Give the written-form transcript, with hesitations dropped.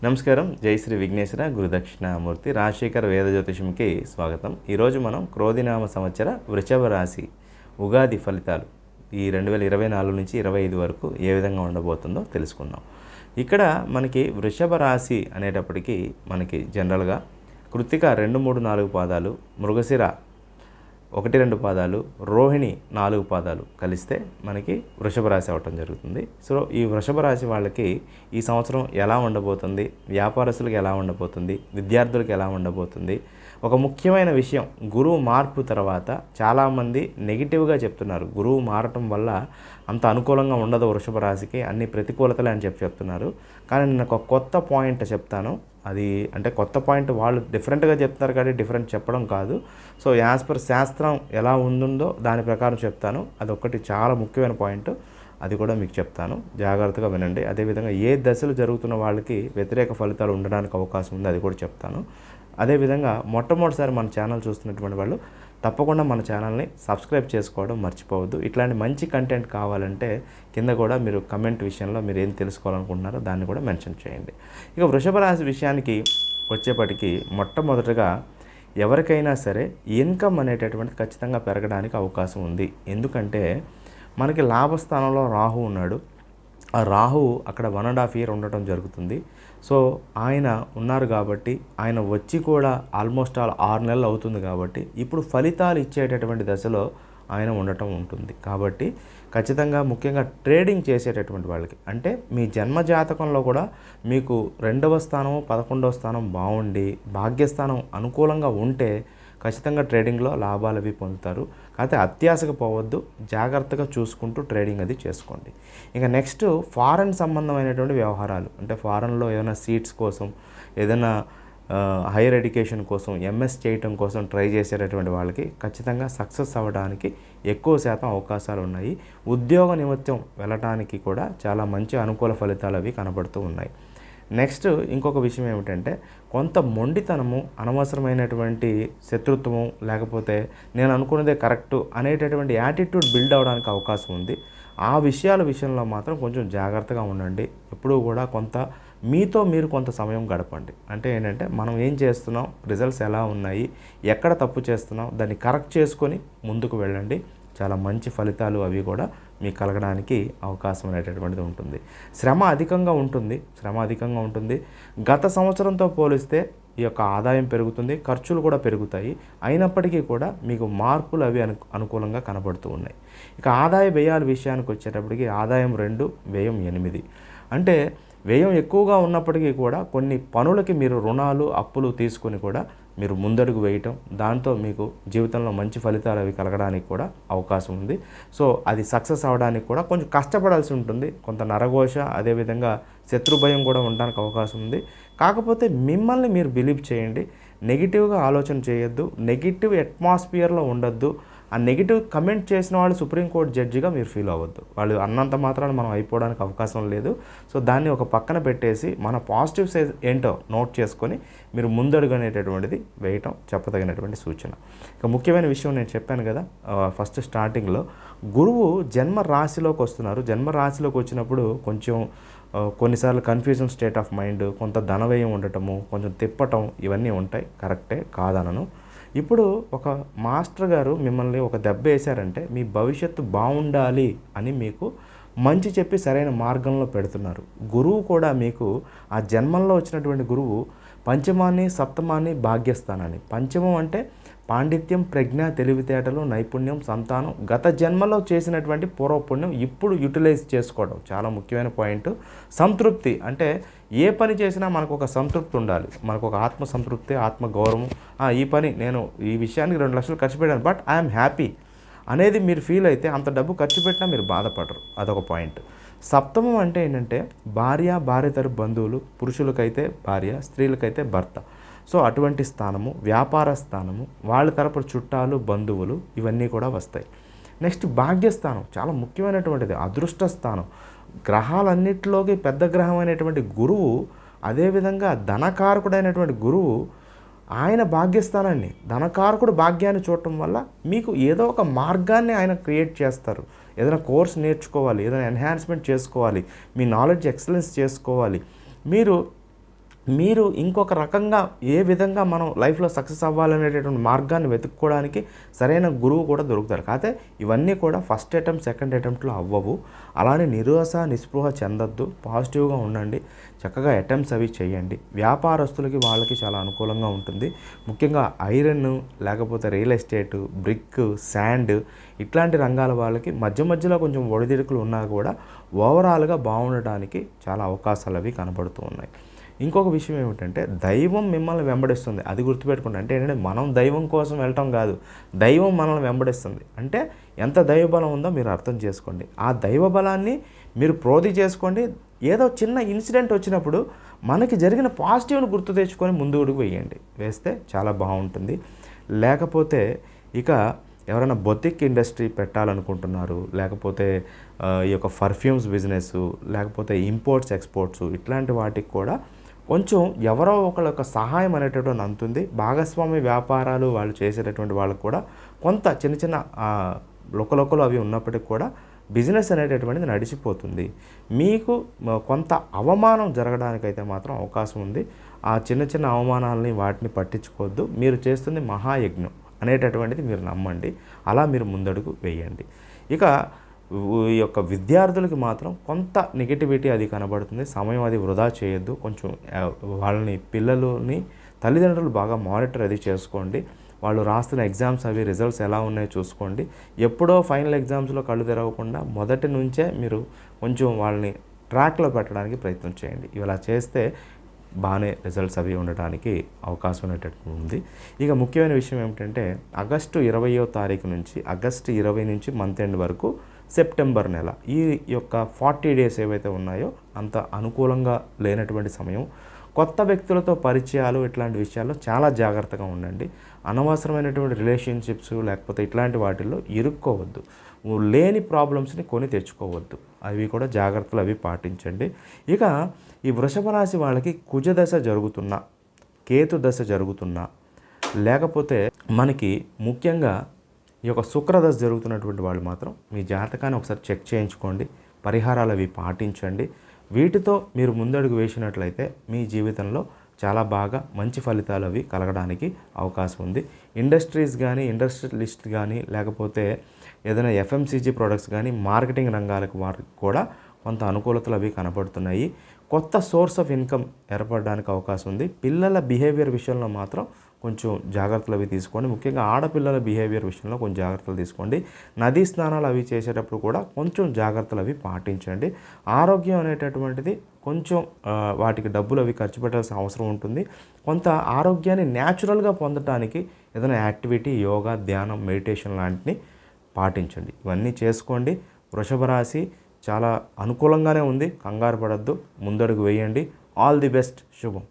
నమస్కారం. జై శ్రీ విఘ్నేశ్వర గురుదక్షిణామూర్తి రాజశేఖర వేద జ్యోతిషంకి స్వాగతం. ఈరోజు మనం క్రోధినామ సంవత్సర వృషభ రాశి ఉగాది ఫలితాలు ఈ 2024 నుంచి 25 వరకు ఏ విధంగా ఉండబోతుందో తెలుసుకుందాం. ఇక్కడ మనకి వృషభ రాశి అనేటప్పటికీ మనకి జనరల్గా కృత్తిక 2, 3, 4 పాదాలు, మృగశిర 1, 2 పాదాలు, రోహిణి 4 పాదాలు కలిస్తే మనకి వృషభ రాశి అవటం జరుగుతుంది. సో ఈ వృషభ రాశి వాళ్ళకి ఈ సంవత్సరం ఎలా ఉండబోతుంది, వ్యాపారస్తులకు ఎలా ఉండబోతుంది, విద్యార్థులకు ఎలా ఉండబోతుంది. ఒక ముఖ్యమైన విషయం, గురువు మార్పు తర్వాత చాలామంది నెగిటివ్గా చెప్తున్నారు. గురువు మారటం వల్ల అంత అనుకూలంగా ఉండదు వృషభ రాశికి, అన్ని ప్రతికూలతలే అని చెప్తున్నారు. కానీ నేను ఒక కొత్త పాయింట్ చెప్తాను. అది అంటే కొత్త పాయింట్ వాళ్ళు డిఫరెంట్గా చెప్తున్నారు కానీ డిఫరెంట్ చెప్పడం కాదు. సో యాజ్ పర్ శాస్త్రం ఎలా ఉందో దాని ప్రకారం చెప్తాను. అదొక్కటి చాలా ముఖ్యమైన పాయింట్, అది కూడా మీకు చెప్తాను, జాగ్రత్తగా వినండి. అదేవిధంగా ఏ దశలు జరుగుతున్న వాళ్ళకి వ్యతిరేక ఫలితాలు ఉండడానికి అవకాశం ఉంది, అది కూడా చెప్తాను. అదేవిధంగా మొట్టమొదటిసారి మన ఛానల్ చూస్తున్నటువంటి వాళ్ళు తప్పకుండా మన ఛానల్ని సబ్స్క్రైబ్ చేసుకోవడం మర్చిపోవద్దు. ఇట్లాంటి మంచి కంటెంట్ కావాలంటే కింద కూడా మీరు కమెంట్ విషయంలో మీరు ఏం తెలుసుకోవాలనుకుంటున్నారో దాన్ని కూడా మెన్షన్ చేయండి. ఇక వృషభ రాశి విషయానికి వచ్చేప్పటికీ మొట్టమొదటగా ఎవరికైనా సరే ఇన్కమ్ అనేటటువంటిది ఖచ్చితంగా పెరగడానికి అవకాశం ఉంది. ఎందుకంటే మనకి లాభస్థానంలో రాహు ఉన్నాడు. ఆ రాహు అక్కడ 1.5 year ఉండటం జరుగుతుంది. సో ఆయన ఉన్నారు కాబట్టి ఆయన వచ్చి కూడా ఆల్మోస్ట్ 6 నెలలు అవుతుంది కాబట్టి ఇప్పుడు ఫలితాలు ఇచ్చేటటువంటి దశలో ఆయన ఉండటం ఉంటుంది. కాబట్టి ఖచ్చితంగా ముఖ్యంగా ట్రేడింగ్ చేసేటటువంటి వాళ్ళకి, అంటే మీ జన్మ జాతకంలో కూడా మీకు 2వ స్థానం 11వ స్థానం బాగుండి భాగ్యస్థానం అనుకూలంగా ఉంటే ఖచ్చితంగా ట్రేడింగ్లో లాభాలు అవి పొందుతారు. కాకపోతే అత్యాశకు పోవద్దు, జాగ్రత్తగా చూసుకుంటూ ట్రేడింగ్ అది చేసుకోండి. ఇంకా నెక్స్ట్ ఫారెన్ సంబంధమైనటువంటి వ్యవహారాలు, అంటే ఫారెన్లో ఏదైనా సీట్స్ కోసం, ఏదైనా హైయర్ ఎడ్యుకేషన్ కోసం, ఎంఎస్ చేయటం కోసం ట్రై చేసేటటువంటి వాళ్ళకి ఖచ్చితంగా సక్సెస్ అవ్వడానికి ఎక్కువ శాతం అవకాశాలు ఉన్నాయి. ఉద్యోగ నిమిత్తం వెళ్ళటానికి కూడా చాలా మంచి అనుకూల ఫలితాలు అవి కనబడుతూ ఉన్నాయి. నెక్స్ట్ ఇంకొక విషయం ఏమిటంటే కొంత మొండితనము, అనవసరమైనటువంటి శత్రుత్వము, లేకపోతే నేను అనుకున్నదే కరెక్టు అనేటటువంటి యాటిట్యూడ్ బిల్డ్ అవ్వడానికి అవకాశం ఉంది. ఆ విషయంలో మాత్రం కొంచెం జాగ్రత్తగా ఉండండి. ఎప్పుడూ కూడా కొంత మీతో మీరు కొంత సమయం గడపండి. అంటే ఏంటంటే మనం ఏం చేస్తున్నాం, రిజల్ట్స్ ఎలా ఉన్నాయి, ఎక్కడ తప్పు చేస్తున్నాం, దాన్ని కరెక్ట్ చేసుకొని ముందుకు వెళ్ళండి. చాలా మంచి ఫలితాలు అవి కూడా మీకు కలగడానికి అవకాశం అనేటటువంటిది ఉంటుంది. శ్రమ అధికంగా ఉంటుంది. గత సంవత్సరంతో పోలిస్తే ఈ యొక్క ఆదాయం పెరుగుతుంది, ఖర్చులు కూడా పెరుగుతాయి. అయినప్పటికీ కూడా మీకు మార్పులు అవి అనుకూలంగా కనబడుతూ ఉన్నాయి. ఇక ఆదాయ వ్యయాల విషయానికి వచ్చేటప్పటికి ఆదాయం 2, వ్యయం 8. అంటే వ్యయం ఎక్కువగా ఉన్నప్పటికీ కూడా కొన్ని పనులకి మీరు రుణాలు, అప్పులు తీసుకొని కూడా మీరు ముందడుగు వేయటం, దాంతో మీకు జీవితంలో మంచి ఫలితాలు అవి కలగడానికి కూడా అవకాశం ఉంది. సో అది సక్సెస్ అవ్వడానికి కూడా కొంచెం కష్టపడాల్సి ఉంటుంది. కొంత నరఘోష, అదేవిధంగా శత్రుభయం కూడా ఉండడానికి అవకాశం ఉంది. కాకపోతే మిమ్మల్ని మీరు బిలీవ్ చేయండి, నెగిటివ్గా ఆలోచన చేయొద్దు, నెగిటివ్ అట్మాస్ఫియర్లో ఉండొద్దు. ఆ నెగిటివ్ కమెంట్ చేసిన వాళ్ళు సుప్రీంకోర్టు జడ్జిగా మీరు ఫీల్ అవ్వద్దు. వాళ్ళు అన్నంత మాత్రాన మనం అయిపోవడానికి అవకాశం లేదు. సో దాన్ని ఒక పక్కన పెట్టేసి మన పాజిటివ్ సైజ్ ఏంటో నోట్ చేసుకొని మీరు ముందడుగు అనేటటువంటిది వేయటం చెప్పదగినటువంటి సూచన. ఇక ముఖ్యమైన విషయం నేను చెప్పాను కదా, ఫస్ట్ స్టార్టింగ్లో గురువు జన్మ రాశిలోకి వస్తున్నారు. జన్మ రాశిలోకి వచ్చినప్పుడు కొంచెం కొన్నిసార్లు కన్ఫ్యూజన్ స్టేట్ ఆఫ్ మైండ్, కొంత ధనవ్యయం ఉండటము, కొంచెం తిప్పటం, ఇవన్నీ ఉంటాయి, కరెక్టే కాదనను. ఇప్పుడు ఒక మాస్టర్ గారు మిమ్మల్ని ఒక దెబ్బ వేశారంటే మీ భవిష్యత్తు బాగుండాలి అని మీకు మంచి చెప్పి సరైన మార్గంలో పెడుతున్నారు. గురువు కూడా మీకు ఆ జన్మంలో వచ్చినటువంటి గురువు పంచమాన్ని, సప్తమాన్ని, భాగ్యస్థానాన్ని. పంచమం అంటే పాండిత్యం, ప్రజ్ఞ, తెలివితేటలు, నైపుణ్యం, సంతానం, గత జన్మలో చేసినటువంటి పూర్వపుణ్యం ఇప్పుడు యూటిలైజ్ చేసుకోవడం చాలా ముఖ్యమైన పాయింట్. సంతృప్తి అంటే ఏ పని చేసినా మనకు ఒక సంతృప్తి ఉండాలి, మనకు ఒక ఆత్మ సంతృప్తి, ఆత్మ గౌరవం. ఈ పని నేను ఈ విషయానికి 2 లక్షలు ఖర్చు పెట్టాను బట్ ఐఎమ్ హ్యాపీ అనేది మీరు ఫీల్ అయితే అంత డబ్బు ఖర్చు పెట్టినా మీరు బాధపడరు, అదొక పాయింట్. సప్తమం అంటే ఏంటంటే భార్య తరపు బంధువులు, పురుషులకైతే భార్య, స్త్రీలకైతే భర్త. సో అటువంటి స్థానము, వ్యాపార స్థానము, వాళ్ళ తరపు చుట్టాలు, బంధువులు, ఇవన్నీ కూడా వస్తాయి. నెక్స్ట్ భాగ్యస్థానం చాలా ముఖ్యమైనటువంటిది, అదృష్ట స్థానం. గ్రహాలన్నిటిలోకి పెద్ద గ్రహం అయినటువంటి గురువు, అదేవిధంగా ధనకారకుడైనటువంటి గురువు ఆయన భాగ్యస్థానాన్ని, ధనకారకుడు భాగ్యాన్ని చూడటం వల్ల మీకు ఏదో ఒక మార్గాన్ని ఆయన క్రియేట్ చేస్తారు. ఏదైనా కోర్స్ నేర్చుకోవాలి, ఏదైనా ఎన్హాన్స్మెంట్ చేసుకోవాలి, మీ నాలెడ్జ్ ఎక్సలెన్స్ చేసుకోవాలి, మీరు మీరు ఇంకొక రకంగా ఏ విధంగా మనం లైఫ్లో సక్సెస్ అవ్వాలనేటటువంటి మార్గాన్ని వెతుక్కోవడానికి సరైన గురువు కూడా దొరుకుతారు. కాకపోతే ఇవన్నీ కూడా ఫస్ట్ అటెంప్ట్ సెకండ్ అటెంప్ట్లో అవ్వవు. అలానే నిరాశ నిస్పృహ చెందొద్దు, పాజిటివ్గా ఉండండి, చక్కగా అటెంప్ట్స్ అవి చేయండి. వ్యాపారస్తులకి వాళ్ళకి చాలా అనుకూలంగా ఉంటుంది. ముఖ్యంగా ఐరన్ లేకపోతే రియల్ ఎస్టేట్, బ్రిక్, శాండ్ ఇట్లాంటి రంగాల వాళ్ళకి మధ్య మధ్యలో కొంచెం ఒడిదుడుకులు ఉన్నా కూడా ఓవరాల్గా బాగుండటానికి చాలా అవకాశాలు అవి కనబడుతూ ఉన్నాయి. ఇంకొక విషయం ఏమిటంటే దైవం మిమ్మల్ని వెంబడిస్తుంది. అది గుర్తుపెట్టుకోండి. అంటే ఏంటంటే మనం దైవం కోసం వెళ్ళటం కాదు, దైవం మనల్ని వెంబడిస్తుంది. అంటే ఎంత దైవబలం ఉందో మీరు అర్థం చేసుకోండి. ఆ దైవ బలాన్ని మీరు ప్రోధి చేసుకోండి. ఏదో చిన్న ఇన్సిడెంట్ వచ్చినప్పుడు మనకి జరిగిన పాజిటివ్ని గుర్తు తెచ్చుకొని ముందుకు వేయండి. వేస్తే చాలా బాగుంటుంది. లేకపోతే ఇక ఎవరైనా బొతిక్ ఇండస్ట్రీ పెట్టాలనుకుంటున్నారు, లేకపోతే ఈ యొక్క పర్ఫ్యూమ్స్ బిజినెస్, లేకపోతే ఇంపోర్ట్స్ ఎక్స్పోర్ట్స్ ఇట్లాంటి వాటికి కూడా కొంచెం ఎవరో ఒకళ్ళ యొక్క సహాయం అనేటటువంటి అందుతుంది. భాగస్వామి వ్యాపారాలు వాళ్ళు చేసేటటువంటి వాళ్ళకు కూడా కొంత చిన్న చిన్న లొకలొకలు అవి ఉన్నప్పటికీ కూడా బిజినెస్ అనేటటువంటిది నడిచిపోతుంది. మీకు కొంత అవమానం జరగడానికైతే మాత్రం అవకాశం ఉంది. ఆ చిన్న చిన్న అవమానాలని వాటిని పట్టించుకోవద్దు. మీరు చేస్తుంది మహాయజ్ఞం అనేటటువంటిది మీరు నమ్మండి. అలా మీరు ముందడుగు వేయండి. ఇక ఈ యొక్క విద్యార్థులకి మాత్రం కొంత నెగిటివిటీ అది కనబడుతుంది. సమయం అది వృధా చేయొద్దు. కొంచెం పిల్లలని తల్లిదండ్రులు బాగా మానిటర్ అది చేసుకోండి. వాళ్ళు రాస్తున్న ఎగ్జామ్స్ అవి రిజల్ట్స్ ఎలా ఉన్నాయో చూసుకోండి. ఎప్పుడో ఫైనల్ ఎగ్జామ్స్లో కళ్ళు తెరవకుండా మొదటి నుంచే మీరు కొంచెం వాళ్ళని ట్రాక్లో పెట్టడానికి ప్రయత్నం చేయండి. ఇలా చేస్తే బాగానే రిజల్ట్స్ అవి ఉండటానికి అవకాశం అనేటట్టు ఉంది. ఇక ముఖ్యమైన విషయం ఏమిటంటే ఆగస్టు 20వ తారీఖు నుంచి ఆగస్టు 20 నుంచి మంత్ ఎండ్ వరకు సెప్టెంబర్ నెల ఈ యొక్క 40 డేస్ ఏవైతే ఉన్నాయో అంత అనుకూలంగా లేనటువంటి సమయం. కొత్త వ్యక్తులతో పరిచయాలు ఇట్లాంటి విషయాల్లో చాలా జాగ్రత్తగా ఉండండి. అనవసరమైనటువంటి రిలేషన్షిప్స్ లేకపోతే ఇట్లాంటి వాటిల్లో ఇరుక్కోవద్దు. లేని ప్రాబ్లమ్స్ని కొని తెచ్చుకోవద్దు. అవి కూడా జాగ్రత్తలు అవి పాటించండి. ఇక ఈ వృషభ రాశి వాళ్ళకి కుజదశ జరుగుతున్నా, కేతు దశ జరుగుతున్నా, లేకపోతే మనకి ముఖ్యంగా ఈ యొక్క శుక్రదశ జరుగుతున్నటువంటి వాళ్ళు మాత్రం మీ జాతకాన్ని ఒకసారి చెక్ చేయించుకోండి. పరిహారాలు అవి పాటించండి. వీటితో మీరు ముందడుగు వేసినట్లయితే మీ జీవితంలో చాలా బాగా మంచి ఫలితాలు అవి కలగడానికి అవకాశం ఉంది. ఇండస్ట్రీస్ కానీ, ఇండస్ట్రియలిస్ట్ కానీ, లేకపోతే ఏదైనా ఎఫ్ఎంసీజీ ప్రొడక్ట్స్ కానీ, మార్కెటింగ్ రంగాలకు వారికి కూడా కొంత అనుకూలతలు అవి కనపడుతున్నాయి. కొత్త సోర్స్ ఆఫ్ ఇన్కమ్ ఏర్పడడానికి అవకాశం ఉంది. పిల్లల బిహేవియర్ విషయంలో మాత్రం కొంచెం జాగ్రత్తలు అవి తీసుకోండి. ముఖ్యంగా ఆడపిల్లల బిహేవియర్ విషయంలో కొంచెం జాగ్రత్తలు తీసుకోండి. నదీ స్నానాలు అవి చేసేటప్పుడు కూడా కొంచెం జాగ్రత్తలు అవి పాటించండి. ఆరోగ్యం అనేటటువంటిది కొంచెం వాటికి డబ్బులు అవి ఖర్చు పెట్టాల్సిన అవసరం ఉంటుంది. కొంత ఆరోగ్యాన్ని న్యాచురల్గా పొందడానికి ఏదైనా యాక్టివిటీ, యోగా, ధ్యానం, మెడిటేషన్ లాంటివి పాటించండి. ఇవన్నీ చేసుకోండి. వృషభ రాశి చాలా అనుకూలంగానే ఉంది. కంగారు పడద్దు, ముందడుగు వేయండి. All the best. శుభం.